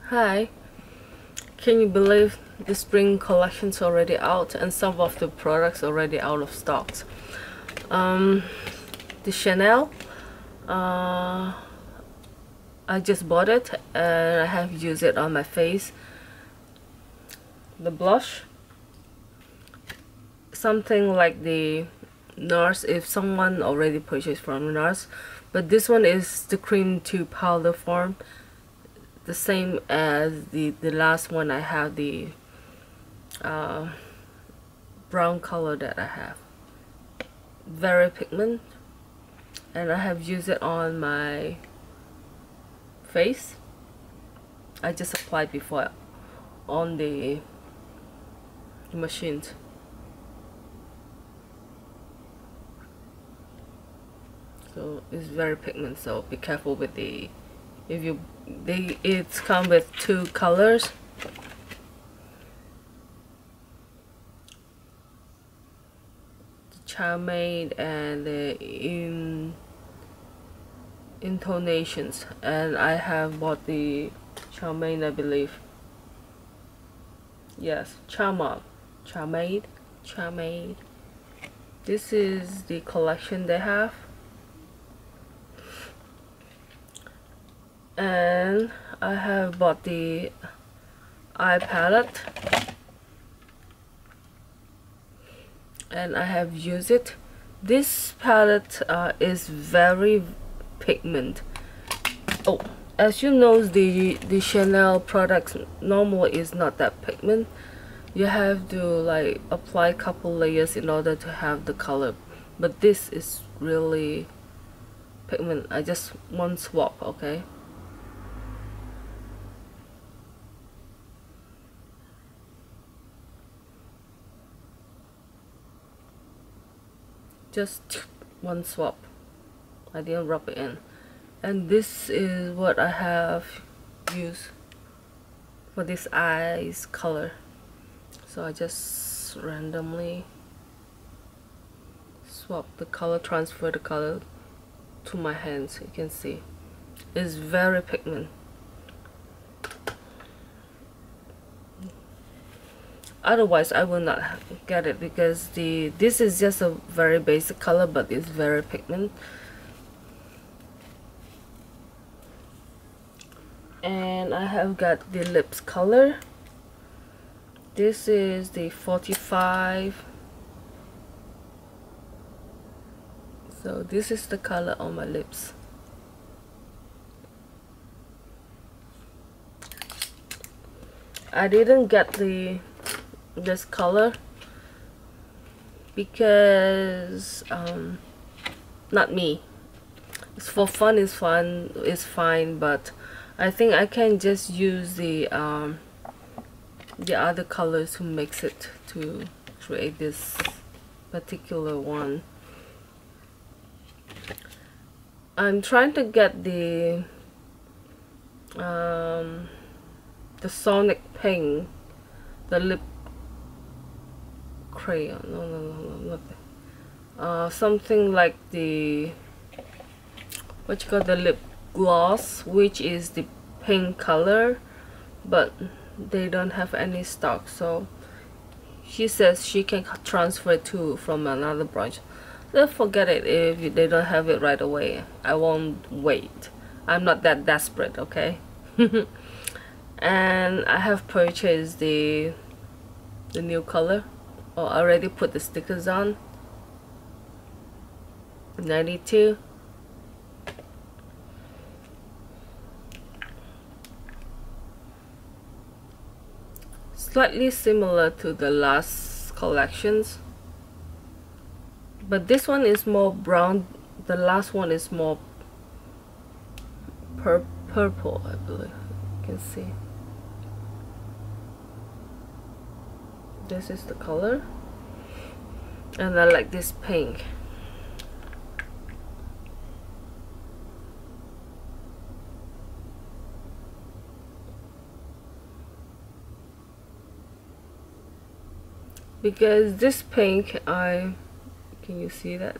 Hi, can you believe the spring collection's already out and some of the products already out of stocks? The Chanel, I just bought it and I have used it on my face. The blush, something like the NARS if someone already purchased from NARS, but this one is the cream to powder form, the same as the last one. I have the brown color that I have, very pigment, and I have used it on my face. I just applied before on the machines. So it's very pigment, so be careful with the, it's come with two colors. The Charmade and the intonations, and I have bought the Charmade, I believe. Yes, Charmade. This is the collection they have. And I have bought the eye palette and I have used it. This palette is very pigment. Oh, as you know, the Chanel products normally is not that pigment. You have to like apply a couple layers in order to have the color, but this is really pigment. I just one swap, okay? Just one swap. I didn't rub it in. And this is what I have used for this eyes color. So I just randomly swap the color, transfer the color to my hands. You can see it's very pigment. Otherwise I will not get it, because this is just a very basic color, but it's very pigment. And I have got the lips color. This is the 45. So this is the color on my lips. I didn't get this color because not me. It's for fun, it's fine, but I think I can just use the other colors to mix it to create this particular one. I'm trying to get the Sonic Pink, the lip crayon. No, nothing. Something like the what you call the lip gloss, which is the pink color, but they don't have any stock. So she says she can transfer it from another branch. So forget it if they don't have it right away. I won't wait. I'm not that desperate, okay? And I have purchased the new color, or already put the stickers on. 92. Slightly similar to the last collections, but this one is more brown. The last one is more purple, I believe. You can see. This is the color, and I like this pink. Because this pink, can you see that?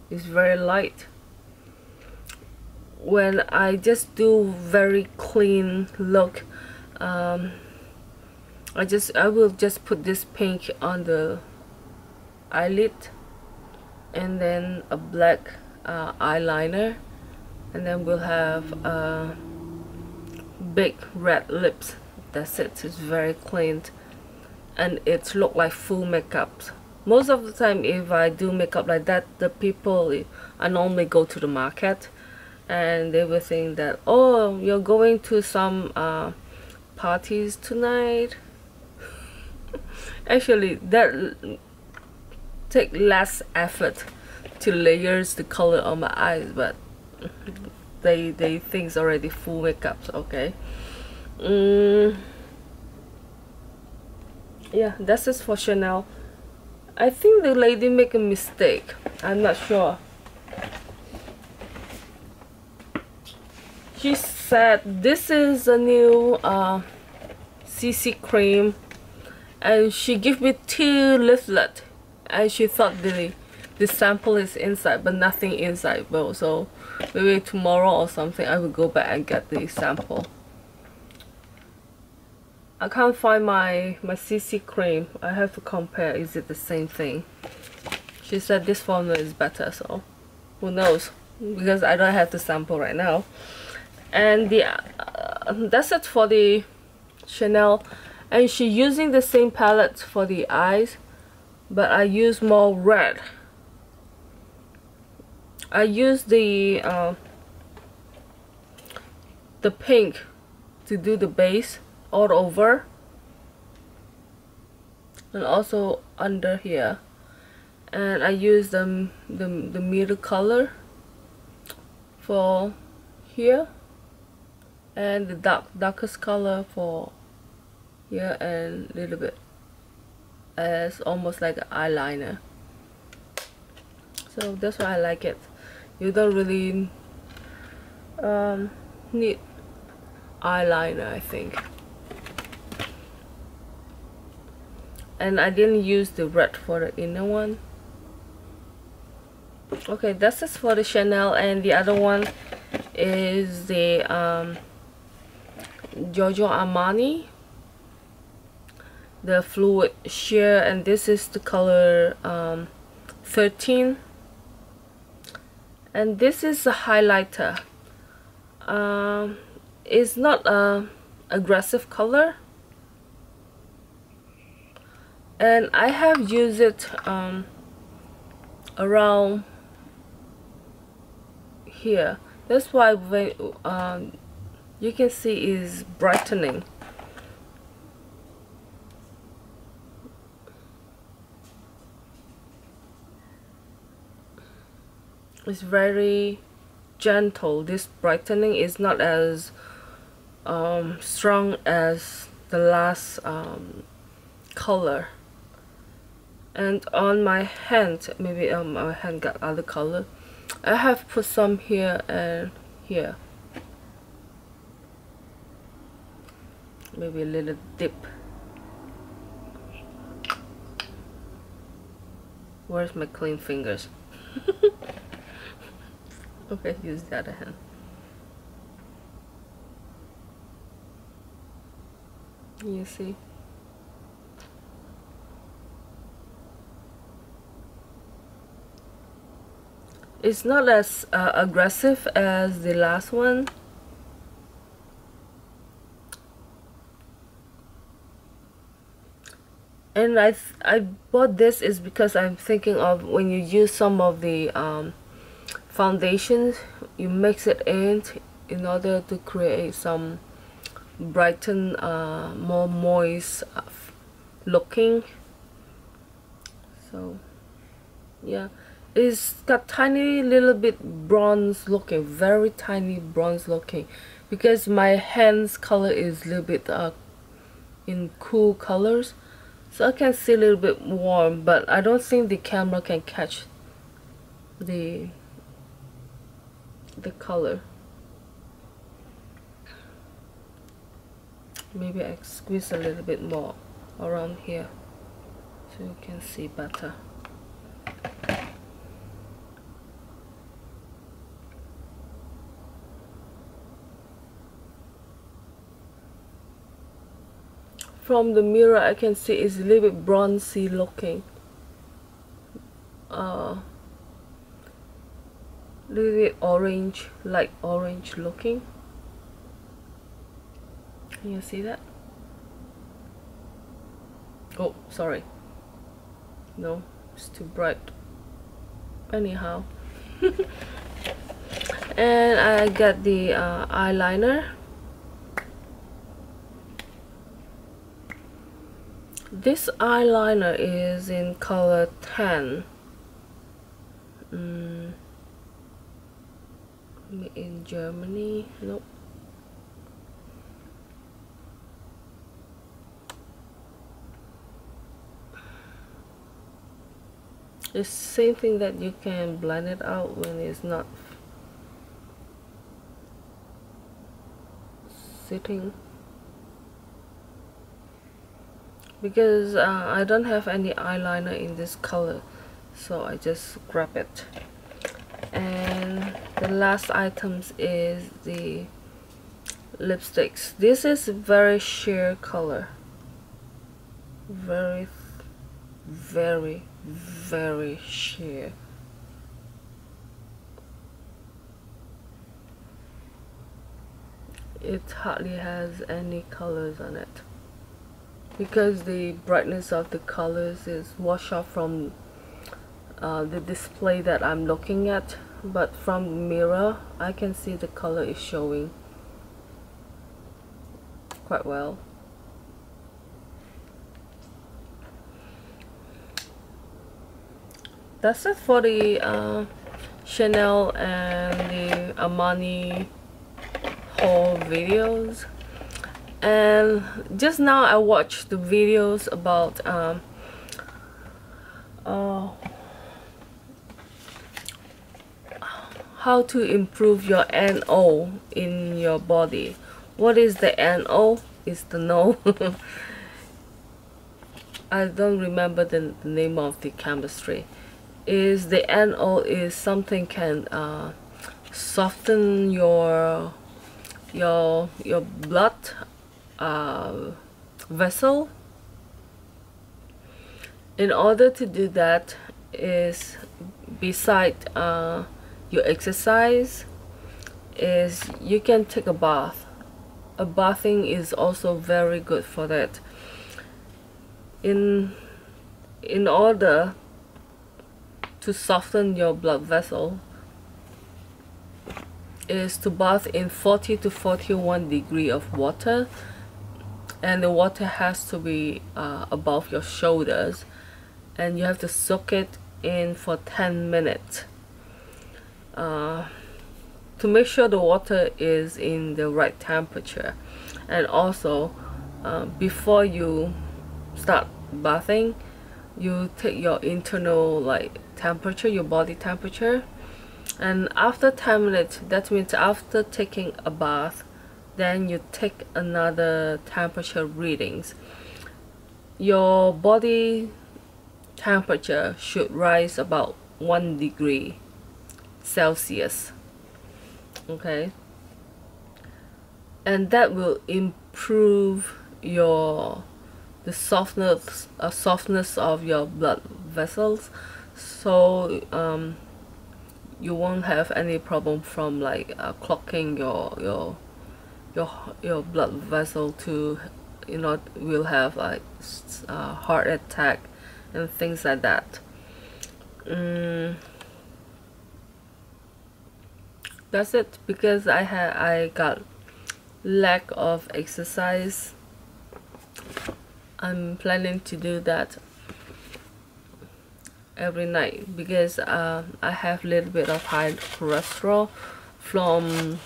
It's very light. When I just do very clean look, I will just put this pink on the eyelid, and then a black eyeliner, and then we'll have big red lips. That's it. It's very clean, and it look like full makeup. Most of the time if I do makeup like that, the people, I normally go to the market and they will think that, oh, you're going to some parties tonight. Actually, that take less effort to layers the color on my eyes, but they think it's already full makeup. Okay. Yeah, that's it for Chanel. I think the lady make a mistake. I'm not sure. She said this is a new CC cream, and she gave me 2 leaflets, and she thought the sample is inside, but nothing inside. Well, so maybe tomorrow or something I will go back and get the sample. I can't find my CC cream. I have to compare. Is it the same thing? She said this formula is better, so who knows? Because I don't have the sample right now. And the that's it for the Chanel. And she using the same palette for the eyes, but I use more red. I use the pink to do the base all over, and also under here, and I use the middle color for here, and the darkest color for here, and a little bit as almost like an eyeliner. So that's why I like it. You don't really need eyeliner, I think. And I didn't use the red for the inner one. Okay, that's it for the Chanel, and the other one is the Giorgio Armani, the fluid sheer, and this is the color 13, and this is a highlighter. It's not a aggressive color, and I have used it around here. That's why when you can see is brightening. It's very gentle. This brightening is not as strong as the last color. And on my hand, maybe my hand got other color, I have put some here and here, maybe a little dip. Where's my clean fingers? Okay, use the other hand. You see? It's not as aggressive as the last one. And I bought this is because I'm thinking of when you use some of the foundations, you mix it in order to create some brighten, more moist looking. So yeah, it's got tiny little bit bronze looking, very tiny bronze looking, because my hands color is a little bit in cool colors, so I can see a little bit warm, but I don't think the camera can catch the color. Maybe I squeeze a little bit more around here so you can see better. from the mirror I can see it's a little bit bronzy looking, little bit orange, like orange looking. Can you see that? Oh, sorry, no, it's too bright. Anyhow, and I got the eyeliner. This eyeliner is in color 10. In Germany. Nope. It's the same thing that you can blend it out when it's not sitting, because I don't have any eyeliner in this color, so I just grab it. And the last items is the lipsticks. This is very sheer color, very sheer. It hardly has any colors on it, because the brightness of the colors is washed off from the display that I'm looking at, but from the mirror I can see the color is showing quite well. That's it for the Chanel and the Armani haul videos. And just now I watched the videos about how to improve your NO in your body. What is the NO? Is the no. I don't remember the name of the chemistry. Is the NO is something can soften your blood vessel. In order to do that, is beside your exercise, is you can take a bath. A bathing is also very good for that. In order to soften your blood vessel, is to bath in 40 to 41 degrees of water, and the water has to be above your shoulders, and you have to soak it in for 10 minutes to make sure the water is in the right temperature. And also before you start bathing, you take your internal temperature, your body temperature, and after 10 minutes, that means after taking a bath, then you take another temperature readings. Your body temperature should rise about 1 degree Celsius, okay, and that will improve the softness of your blood vessels, so you won't have any problem from clogging your blood vessel to, will have heart attack and things like that. That's it, because I got lack of exercise. I'm planning to do that every night, because I have a little bit of high cholesterol from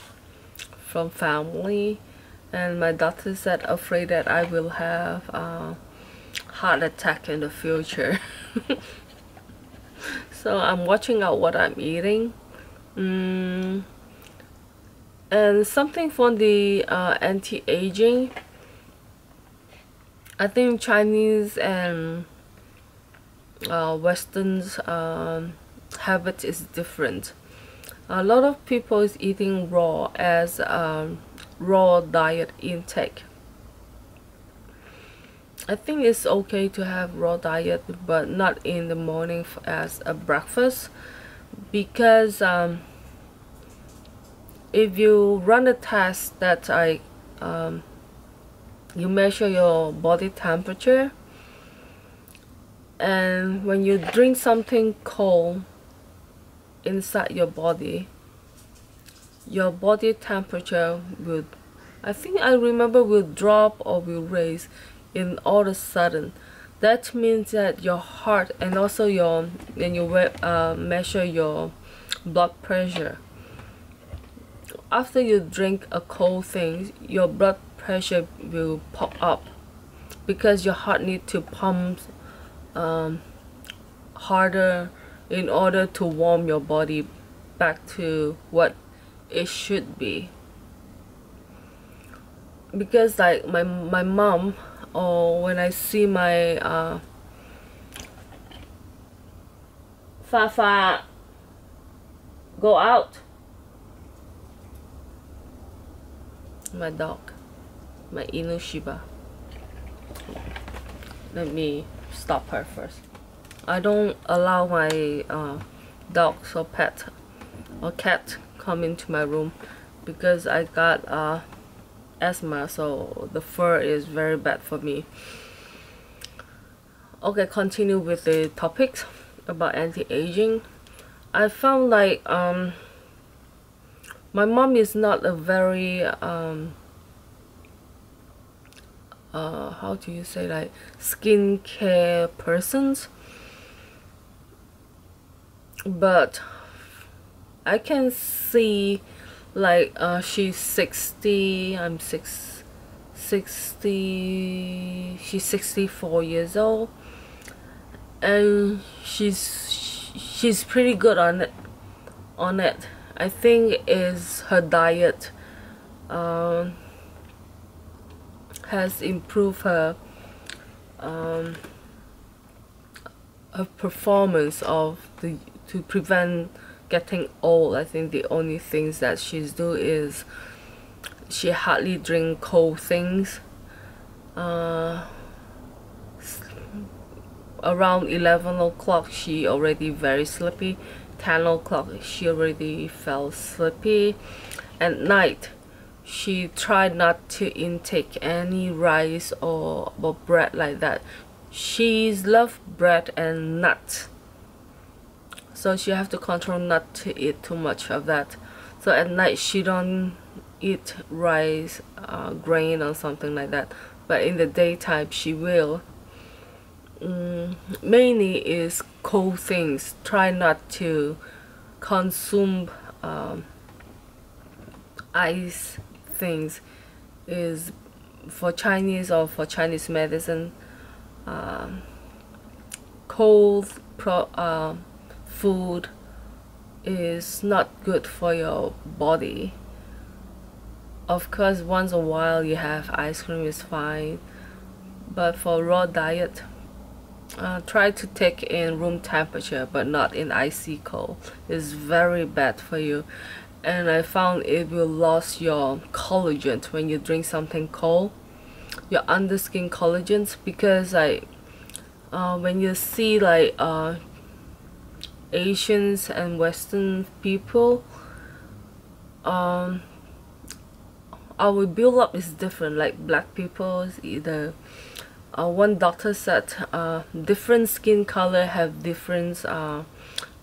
family, and my doctor said afraid that I will have heart attack in the future. So I'm watching out what I'm eating. And something for the anti-aging, I think Chinese and Western's habit is different. A lot of people is eating raw as raw diet intake. I think it's okay to have raw diet, but not in the morning as a breakfast, because if you run a test that you measure your body temperature, and when you drink something cold inside your body temperature will, I think I remember, will drop or will raise in all of a sudden. That means that your heart, and also when you measure your blood pressure, after you drink a cold thing, your blood pressure will pop up, because your heart needs to pump harder in order to warm your body back to what it should be. Because like my mom, or when I see my Fafa go out, my dog, my Inu Shiba. Let me stop her first. I don't allow my dogs or pet or cat come into my room, because I got asthma, so the fur is very bad for me. Okay, continue with the topics about anti-aging. I found like my mom is not a very how do you say, like, skincare persons, but I can see like she's 60, I'm 60, she's 64 years old, and she's pretty good on it. I think is her diet has improved her performance to prevent getting old. I think the only things that she's do is she hardly drink cold things. Around 11 o'clock she already very sleepy. 10 o'clock she already felt sleepy. At night she tried not to intake any rice or bread like that. She loves bread and nuts, so she have to control not to eat too much of that. So at night she don't eat rice, grain or something like that, but in the daytime she will. Mainly is cold things. Try not to consume ice things. Is for Chinese or for Chinese medicine, cold food is not good for your body. Of course, once a while you have ice cream is fine, but for raw diet, try to take in room temperature, but not in icy cold. It's very bad for you, and I found it will lose your collagen when you drink something cold, your underskin collagens, because like when you see like Asians and Western people, our build up is different. Like black people, either one doctor said different skin color have different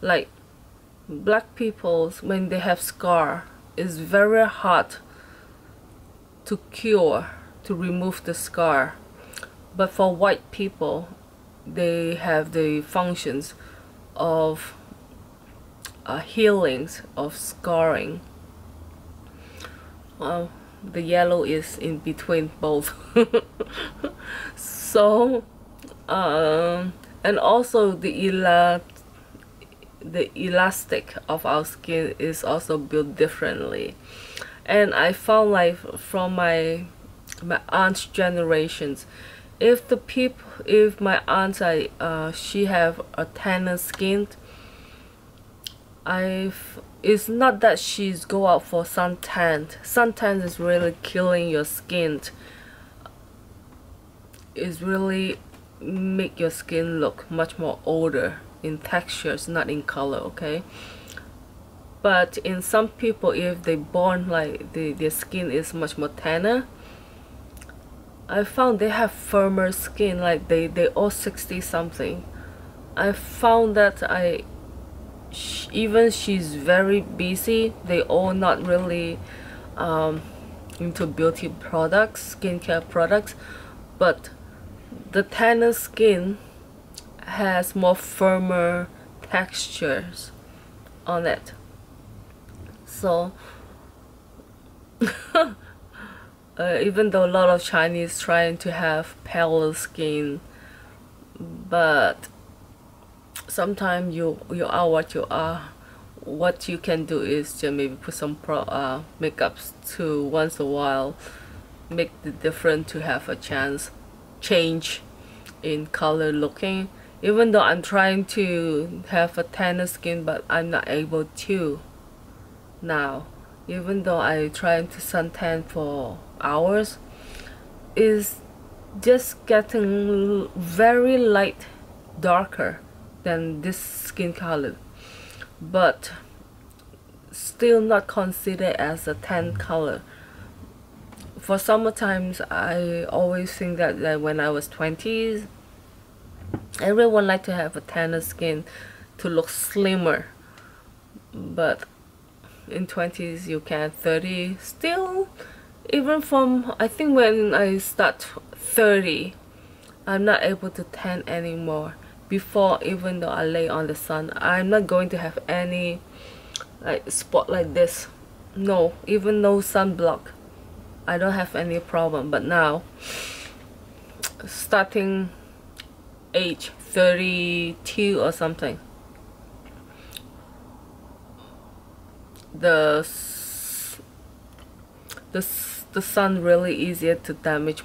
like black people, when they have scar, it's very hard to cure, to remove the scar, but for white people they have the functions of healings of scarring. The yellow is in between both. So and also the elastic of our skin is also built differently. And I found like from my aunt's generations, if my aunt she have a tanner skin, it's not that she's go out for suntan. Suntan is really killing your skin. is really make your skin look much more older in textures, not in color, okay? But in some people, if they born like their skin is much more tanner, I found they have firmer skin, like they all 60 something. I found that even she's very busy, they all not really into beauty products, skincare products, but the tanner skin has more firmer textures on it. So even though a lot of Chinese trying to have paler skin, but sometimes you are what you are. What you can do is just maybe put some makeups to once a while, make the difference to have a change in color looking. Even though I'm trying to have a tanner skin, but I'm not able to now. Even though I trying to suntan for hours, is just getting very light, darker than this skin color, but still not considered as a tan color. For summertimes, I always think that when I was 20s, everyone like to have a tanner skin to look slimmer, but in 20s you can, 30 still, even from I think when I start 30, I'm not able to tan anymore. Before, even though I lay on the sun, I'm not going to have any like spot like this. No, even no sunblock, I don't have any problem. But now, starting age 32 or something, the sun really easier to damage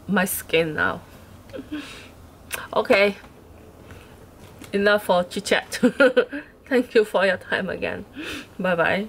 my skin now. Okay, enough for chit chat. Thank you for your time again. Bye bye.